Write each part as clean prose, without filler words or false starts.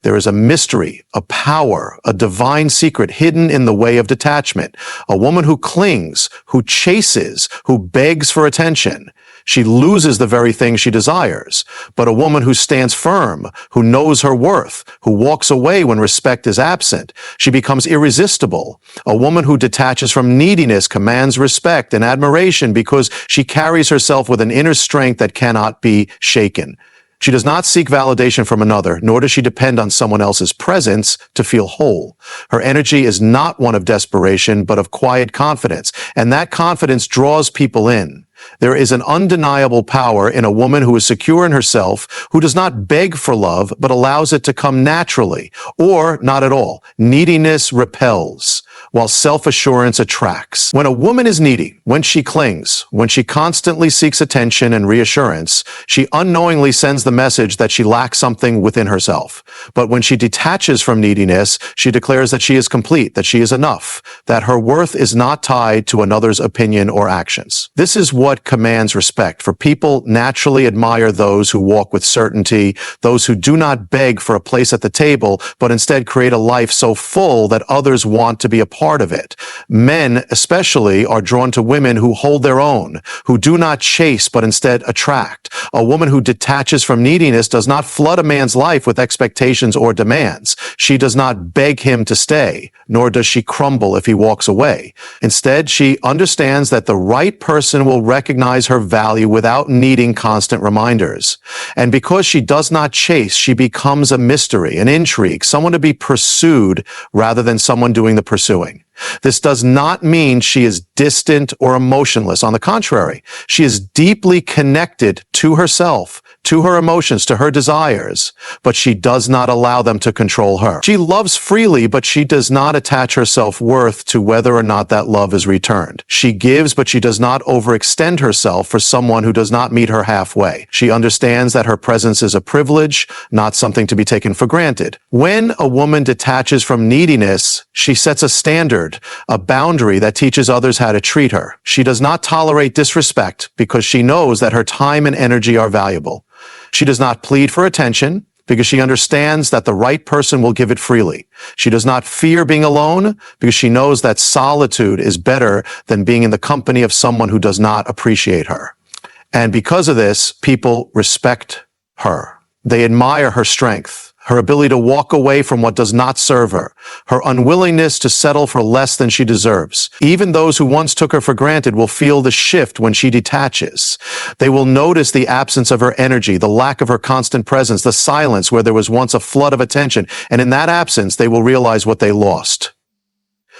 There is a mystery, a power, a divine secret hidden in the way of detachment. A woman who clings, who chases, who begs for attention. She loses the very thing she desires. But a woman who stands firm, who knows her worth, who walks away when respect is absent, she becomes irresistible. A woman who detaches from neediness commands respect and admiration because she carries herself with an inner strength that cannot be shaken. She does not seek validation from another, nor does she depend on someone else's presence to feel whole. Her energy is not one of desperation, but of quiet confidence, and that confidence draws people in. There is an undeniable power in a woman who is secure in herself, who does not beg for love, but allows it to come naturally, or not at all. Neediness repels, while self-assurance attracts. When a woman is needy, when she clings, when she constantly seeks attention and reassurance, she unknowingly sends the message that she lacks something within herself. But when she detaches from neediness, she declares that she is complete, that she is enough, that her worth is not tied to another's opinion or actions. This is what commands respect, for people naturally admire those who walk with certainty, those who do not beg for a place at the table, but instead create a life so full that others want to be a part of it. Men, especially, are drawn to women who hold their own, who do not chase, but instead attract. A woman who detaches from neediness does not flood a man's life with expectations or demands. She does not beg him to stay, nor does she crumble if he walks away. Instead, she understands that the right person will recognize her value without needing constant reminders. And because she does not chase, she becomes a mystery, an intrigue, someone to be pursued rather than someone doing the pursuing. This does not mean she is distant or emotionless. On the contrary, she is deeply connected to herself, to her emotions, to her desires, but she does not allow them to control her. She loves freely, but she does not attach her self-worth to whether or not that love is returned. She gives, but she does not overextend herself for someone who does not meet her halfway. She understands that her presence is a privilege, not something to be taken for granted. When a woman detaches from neediness, she sets a standard, a boundary that teaches others how to treat her. She does not tolerate disrespect because she knows that her time and energy are valuable. She does not plead for attention because she understands that the right person will give it freely. She does not fear being alone because she knows that solitude is better than being in the company of someone who does not appreciate her. And because of this, people respect her. They admire her strength, her ability to walk away from what does not serve her, her unwillingness to settle for less than she deserves. Even those who once took her for granted will feel the shift when she detaches. They will notice the absence of her energy, the lack of her constant presence, the silence where there was once a flood of attention, and in that absence, they will realize what they lost.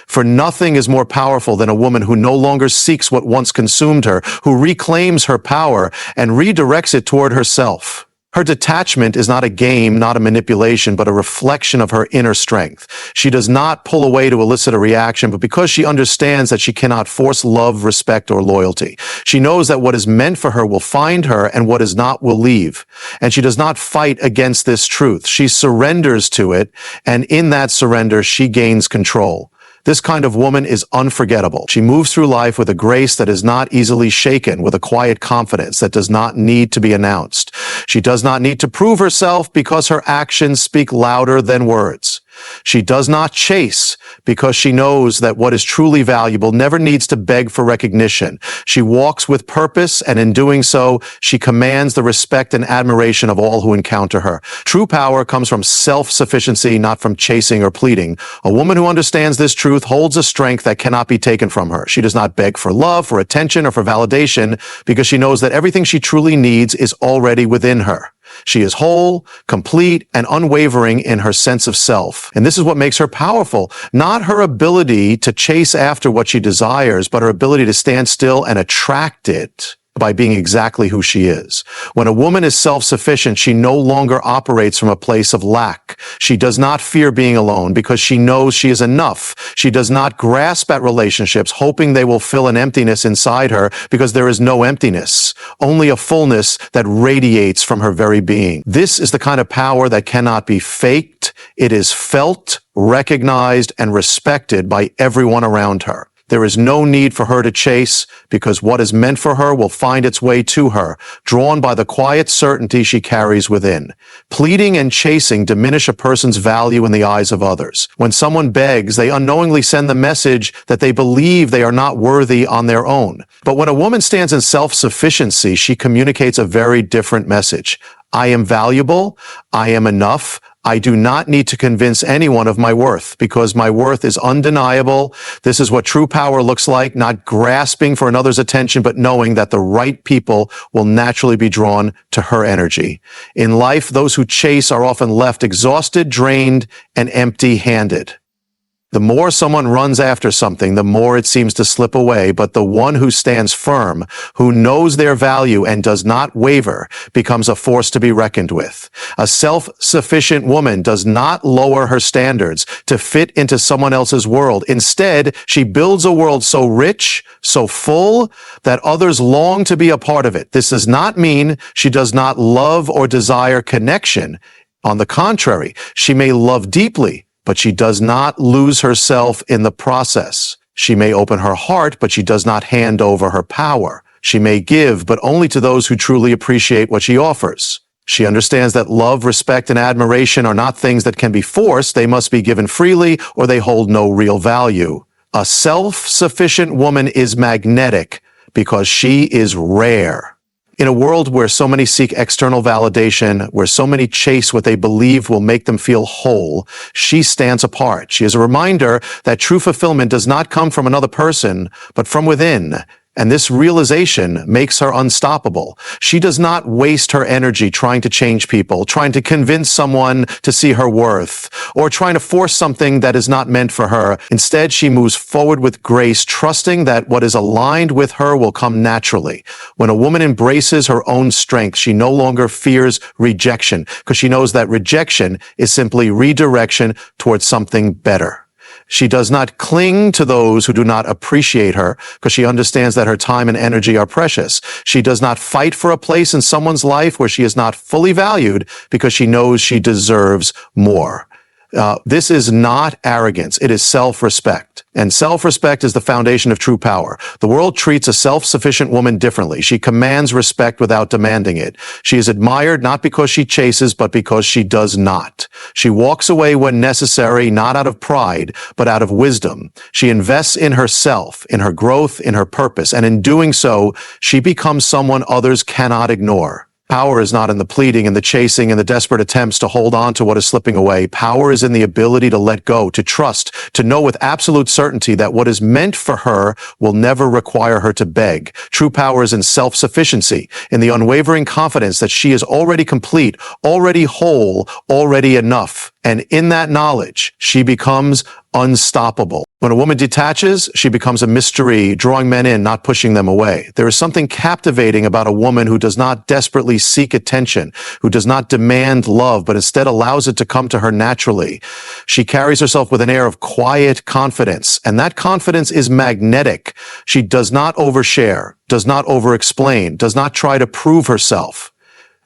For nothing is more powerful than a woman who no longer seeks what once consumed her, who reclaims her power and redirects it toward herself. Her detachment is not a game, not a manipulation, but a reflection of her inner strength. She does not pull away to elicit a reaction, but because she understands that she cannot force love, respect, or loyalty. She knows that what is meant for her will find her, and what is not will leave. And she does not fight against this truth. She surrenders to it, and in that surrender, she gains control. This kind of woman is unforgettable. She moves through life with a grace that is not easily shaken, with a quiet confidence that does not need to be announced. She does not need to prove herself because her actions speak louder than words. She does not chase because she knows that what is truly valuable never needs to beg for recognition. She walks with purpose, and in doing so, she commands the respect and admiration of all who encounter her. True power comes from self-sufficiency, not from chasing or pleading. A woman who understands this truth holds a strength that cannot be taken from her. She does not beg for love, for attention, or for validation because she knows that everything she truly needs is already within her. She is whole, complete, and unwavering in her sense of self. And this is what makes her powerful. Not her ability to chase after what she desires, but her ability to stand still and attract it by being exactly who she is. When a woman is self-sufficient, she no longer operates from a place of lack. She does not fear being alone because she knows she is enough. She does not grasp at relationships hoping they will fill an emptiness inside her because there is no emptiness, only a fullness that radiates from her very being. This is the kind of power that cannot be faked. It is felt, recognized, and respected by everyone around her. There is no need for her to chase, because what is meant for her will find its way to her, drawn by the quiet certainty she carries within. Pleading and chasing diminish a person's value in the eyes of others. When someone begs, they unknowingly send the message that they believe they are not worthy on their own. But when a woman stands in self-sufficiency, she communicates a very different message. I am valuable. I am enough. I do not need to convince anyone of my worth, because my worth is undeniable. This is what true power looks like, not grasping for another's attention, but knowing that the right people will naturally be drawn to her energy. In life, those who chase are often left exhausted, drained, and empty-handed. The more someone runs after something, the more it seems to slip away, but the one who stands firm, who knows their value and does not waver, becomes a force to be reckoned with. A self-sufficient woman does not lower her standards to fit into someone else's world. Instead, she builds a world so rich, so full, that others long to be a part of it. This does not mean she does not love or desire connection. On the contrary, she may love deeply, but she does not lose herself in the process. She may open her heart, but she does not hand over her power. She may give, but only to those who truly appreciate what she offers. She understands that love, respect, and admiration are not things that can be forced. They must be given freely, or they hold no real value. A self-sufficient woman is magnetic because she is rare. In a world where so many seek external validation, where so many chase what they believe will make them feel whole, she stands apart. She is a reminder that true fulfillment does not come from another person, but from within. And this realization makes her unstoppable. She does not waste her energy trying to change people, trying to convince someone to see her worth, or trying to force something that is not meant for her. Instead, she moves forward with grace, trusting that what is aligned with her will come naturally. When a woman embraces her own strength, she no longer fears rejection, because she knows that rejection is simply redirection towards something better. She does not cling to those who do not appreciate her, because she understands that her time and energy are precious. She does not fight for a place in someone's life where she is not fully valued, because she knows she deserves more. This is not arrogance. It is self-respect. And self-respect is the foundation of true power. The world treats a self-sufficient woman differently. She commands respect without demanding it. She is admired not because she chases, but because she does not. She walks away when necessary, not out of pride, but out of wisdom. She invests in herself, in her growth, in her purpose. And in doing so, she becomes someone others cannot ignore. Power is not in the pleading and the chasing and the desperate attempts to hold on to what is slipping away. Power is in the ability to let go, to trust, to know with absolute certainty that what is meant for her will never require her to beg. True power is in self-sufficiency, in the unwavering confidence that she is already complete, already whole, already enough. And in that knowledge, she becomes unstoppable. When a woman detaches, she becomes a mystery, drawing men in, not pushing them away. There is something captivating about a woman who does not desperately seek attention, who does not demand love, but instead allows it to come to her naturally. She carries herself with an air of quiet confidence, and that confidence is magnetic. She does not overshare, does not over-explain, does not try to prove herself.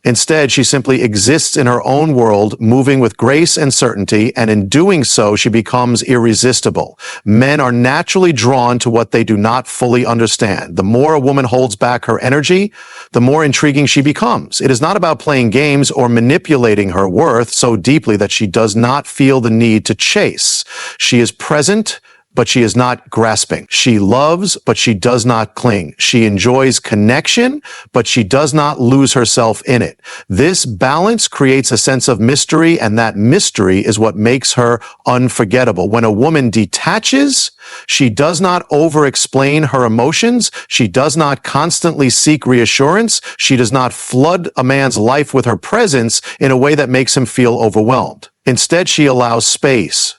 Instead, she simply exists in her own world, moving with grace and certainty, and in doing so, she becomes irresistible. Men are naturally drawn to what they do not fully understand. The more a woman holds back her energy, the more intriguing she becomes. It is not about playing games or manipulating her worth so deeply that she does not feel the need to chase. She is present, but she is not grasping. She loves, but she does not cling. She enjoys connection, but she does not lose herself in it. This balance creates a sense of mystery, and that mystery is what makes her unforgettable. When a woman detaches, she does not over-explain her emotions. She does not constantly seek reassurance. She does not flood a man's life with her presence in a way that makes him feel overwhelmed. Instead, she allows space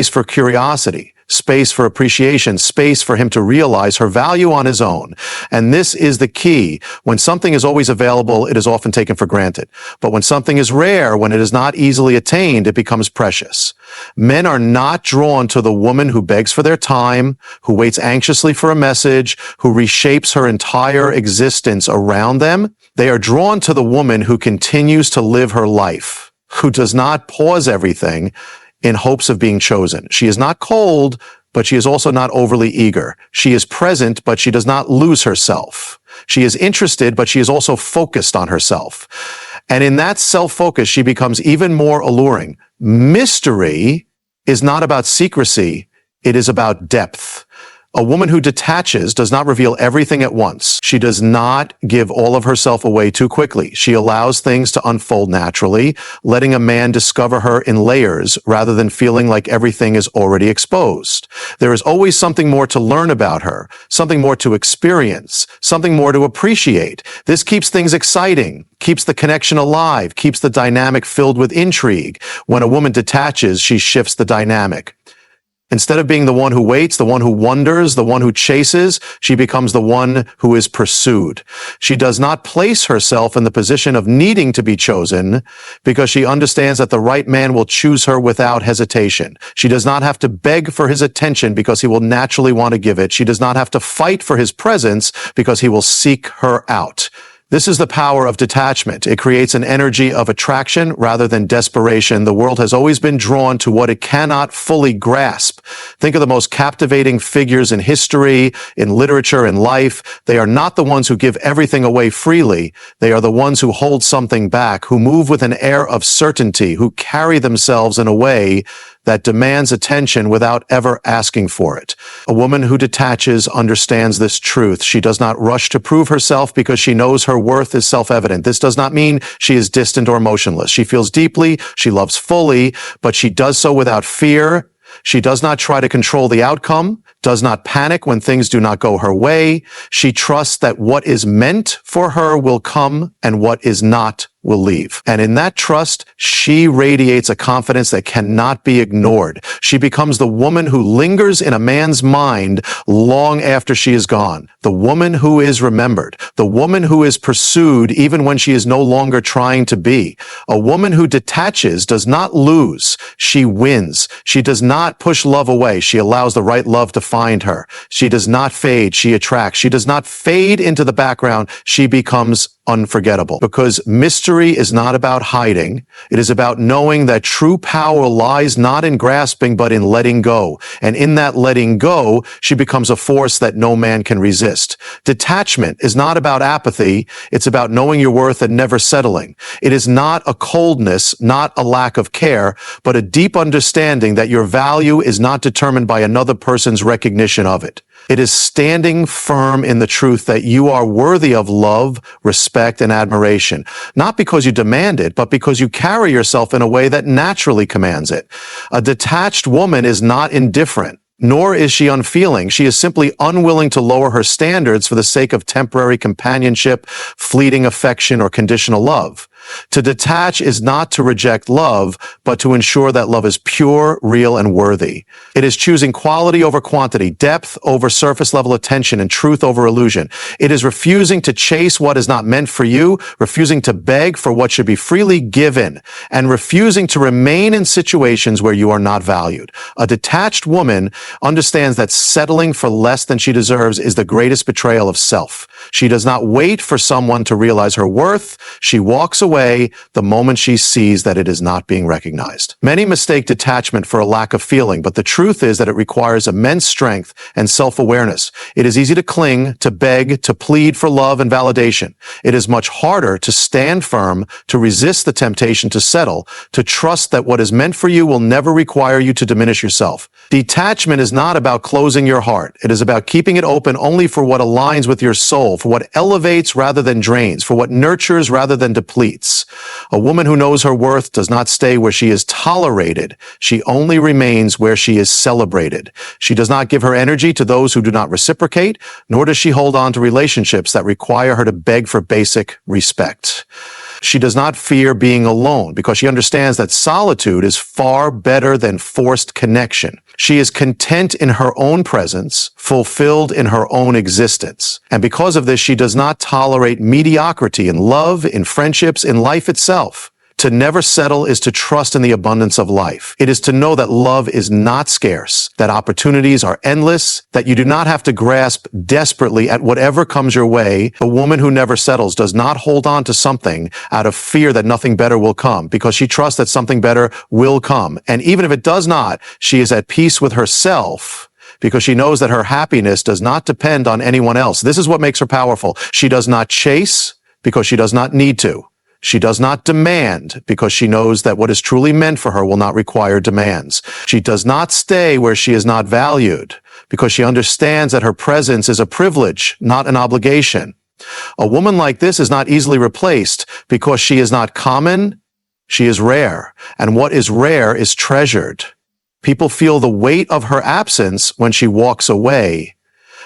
for curiosity, space for appreciation, space for him to realize her value on his own. And this is the key. When something is always available, it is often taken for granted. But when something is rare, when it is not easily attained, it becomes precious. Men are not drawn to the woman who begs for their time, who waits anxiously for a message, who reshapes her entire existence around them. They are drawn to the woman who continues to live her life, who does not pause everything in hopes of being chosen. She is not cold, but she is also not overly eager. She is present, but she does not lose herself. She is interested, but she is also focused on herself. And in that self-focus, she becomes even more alluring. Mystery is not about secrecy. It is about depth. A woman who detaches does not reveal everything at once. She does not give all of herself away too quickly. She allows things to unfold naturally, letting a man discover her in layers rather than feeling like everything is already exposed. There is always something more to learn about her, something more to experience, something more to appreciate. This keeps things exciting, keeps the connection alive, keeps the dynamic filled with intrigue. When a woman detaches, she shifts the dynamic. Instead of being the one who waits, the one who wonders, the one who chases, she becomes the one who is pursued. She does not place herself in the position of needing to be chosen because she understands that the right man will choose her without hesitation. She does not have to beg for his attention because he will naturally want to give it. She does not have to fight for his presence because he will seek her out. This is the power of detachment. It creates an energy of attraction rather than desperation. The world has always been drawn to what it cannot fully grasp. Think of the most captivating figures in history, in literature, in life. They are not the ones who give everything away freely. They are the ones who hold something back, who move with an air of certainty, who carry themselves in a way that demands attention without ever asking for it. A woman who detaches understands this truth. She does not rush to prove herself because she knows her worth is self-evident. This does not mean she is distant or motionless. She feels deeply, she loves fully, but she does so without fear. She does not try to control the outcome, does not panic when things do not go her way. She trusts that what is meant for her will come and what is not will leave. And in that trust, she radiates a confidence that cannot be ignored. She becomes the woman who lingers in a man's mind long after she is gone. The woman who is remembered. The woman who is pursued even when she is no longer trying to be. A woman who detaches does not lose. She wins. She does not push love away. She allows the right love to find her. She does not fade. She attracts. She does not fade into the background. She becomes unforgettable. Because mystery is not about hiding. It is about knowing that true power lies not in grasping, but in letting go. And in that letting go, she becomes a force that no man can resist. Detachment is not about apathy. It's about knowing your worth and never settling. It is not a coldness, not a lack of care, but a deep understanding that your value is not determined by another person's recognition of it. It is standing firm in the truth that you are worthy of love, respect, and admiration, not because you demand it, but because you carry yourself in a way that naturally commands it. A detached woman is not indifferent, nor is she unfeeling. She is simply unwilling to lower her standards for the sake of temporary companionship, fleeting affection, or conditional love. To detach is not to reject love, but to ensure that love is pure, real, and worthy. It is choosing quality over quantity, depth over surface-level attention, and truth over illusion. It is refusing to chase what is not meant for you, refusing to beg for what should be freely given, and refusing to remain in situations where you are not valued. A detached woman understands that settling for less than she deserves is the greatest betrayal of self. She does not wait for someone to realize her worth. She walks away the moment she sees that it is not being recognized. Many mistake detachment for a lack of feeling, but the truth is that it requires immense strength and self-awareness. It is easy to cling, to beg, to plead for love and validation. It is much harder to stand firm, to resist the temptation to settle, to trust that what is meant for you will never require you to diminish yourself. Detachment is not about closing your heart. It is about keeping it open only for what aligns with your soul, for what elevates rather than drains, for what nurtures rather than depletes. A woman who knows her worth does not stay where she is tolerated. She only remains where she is celebrated. She does not give her energy to those who do not reciprocate, nor does she hold on to relationships that require her to beg for basic respect. She does not fear being alone because she understands that solitude is far better than forced connection. She is content in her own presence, fulfilled in her own existence. And because of this, she does not tolerate mediocrity in love, in friendships, in life itself. To never settle is to trust in the abundance of life. It is to know that love is not scarce, that opportunities are endless, that you do not have to grasp desperately at whatever comes your way. A woman who never settles does not hold on to something out of fear that nothing better will come, because she trusts that something better will come. And even if it does not, she is at peace with herself because she knows that her happiness does not depend on anyone else. This is what makes her powerful. She does not chase because she does not need to. She does not demand because she knows that what is truly meant for her will not require demands. She does not stay where she is not valued because she understands that her presence is a privilege, not an obligation. A woman like this is not easily replaced because she is not common, she is rare. And what is rare is treasured. People feel the weight of her absence when she walks away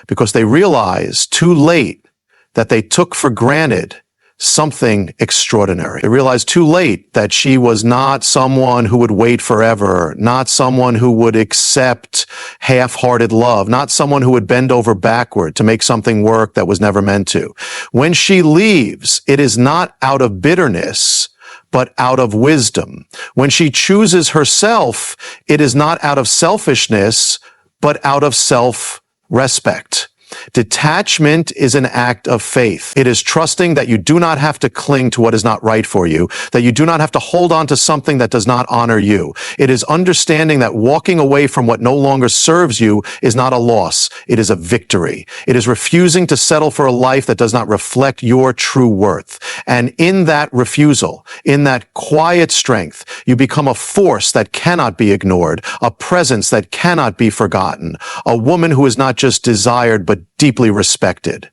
because they realize too late that they took for granted something extraordinary. They realized too late that she was not someone who would wait forever, not someone who would accept half-hearted love, not someone who would bend over backward to make something work that was never meant to. When she leaves, it is not out of bitterness, but out of wisdom. When she chooses herself, it is not out of selfishness, but out of self-respect. Detachment is an act of faith. It is trusting that you do not have to cling to what is not right for you, that you do not have to hold on to something that does not honor you. It is understanding that walking away from what no longer serves you is not a loss. It is a victory. It is refusing to settle for a life that does not reflect your true worth. And in that refusal, in that quiet strength, you become a force that cannot be ignored, a presence that cannot be forgotten, a woman who is not just desired, but deeply respected.